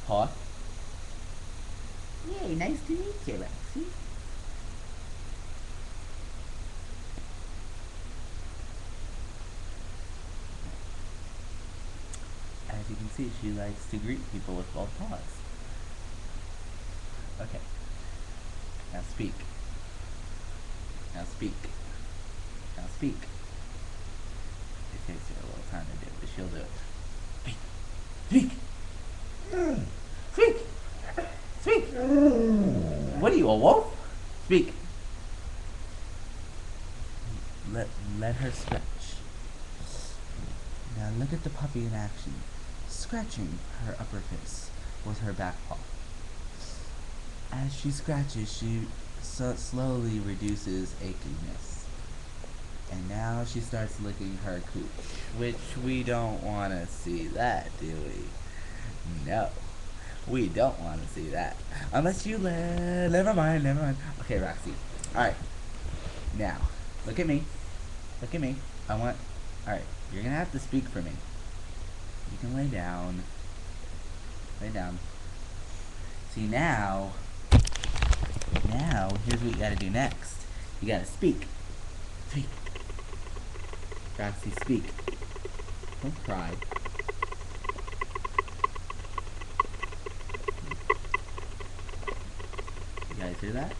Paw. Yay, nice to meet you, Roxie. As you can see, she likes to greet people with both paws. Okay. Now speak. Now speak. Now speak. It takes her a little time to do it, but she'll do it. Speak. Speak. Speak. Speak. What are you, a wolf? Speak. Let her stretch. Now look at the puppy in action, scratching her upper face with her back paw. As she scratches, she slowly reduces achiness. And now she starts licking her cooch, which we don't want to see that, do we? No, we don't want to see that. Unless you never mind. Okay, Roxie. Alright, now, look at me. Look at me. Alright, you're going to have to speak for me. You can lay down. Lay down. See, now, here's what you gotta do next. You gotta speak. Speak. Roxie, speak. Don't cry. You guys hear that?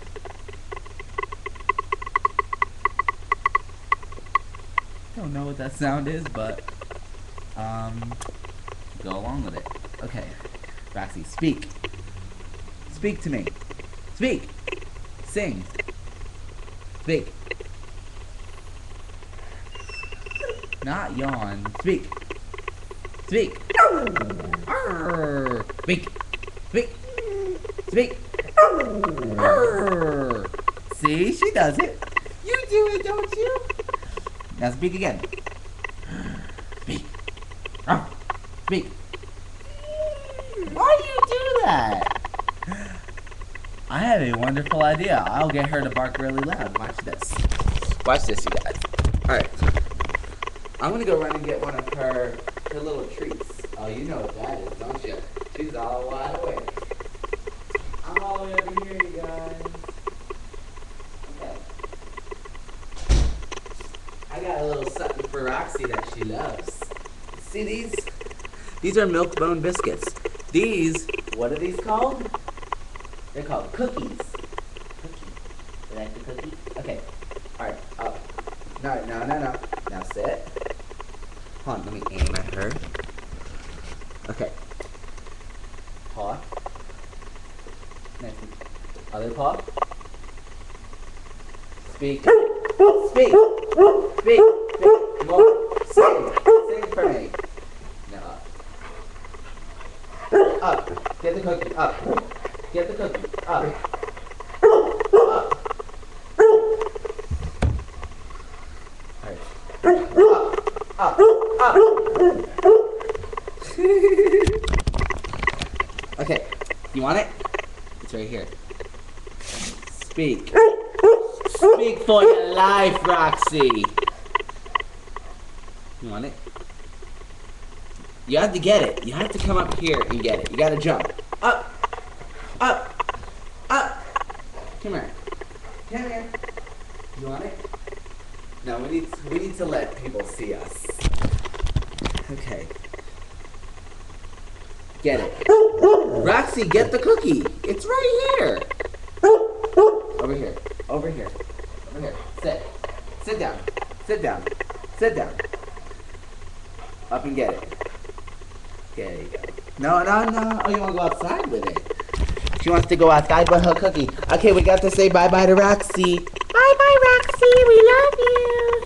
Don't know what that sound is, but go along with it. Okay, Roxie, speak. Speak to me. Speak. Sing. Speak. Not yawn. Speak. Speak. Arr. Speak. Speak. Speak. Arr. See, she does it. You do it, don't you? Now speak again. Speak. Arr. Speak. Why do you do that? I have a wonderful idea. I'll get her to bark really loud. Watch this. Watch this, you guys. Alright. I'm gonna go run and get one of her little treats. Oh, you know what that is, don't you? She's all wide awake. I'm all the way over here, you guys. Okay. I got a little something for Roxie that she loves. See these? These are milk bone biscuits. These, what are these called? They're called cookies. Cookies. You like the cookie? Okay. Alright, up. No. Now sit. Hold on, let me aim at her. Okay. Paw. Nice. Other paw. Speak. Speak. Speak. More. Sing. Sing for me. No, up. Up. Get the cookie. Up. Get the cookie. Up. Up. Alright. Up. Up. Okay. You want it? It's right here. Speak. Speak for your life, Roxie. You want it? You have to get it. You have to come up here and get it. You gotta jump. Up. Up! Up! Come here. Come here. You want it? No, we need to let people see us. Okay. Get it. Roxie, get the cookie. It's right here. Over here. Over here. Over here. Sit. Sit down. Sit down. Sit down. Up and get it. There you go. No. Oh, you want to go outside with it? She wants to go outside with her cookie. Okay, we got to say bye-bye to Roxie. Bye-bye, Roxie. We love you.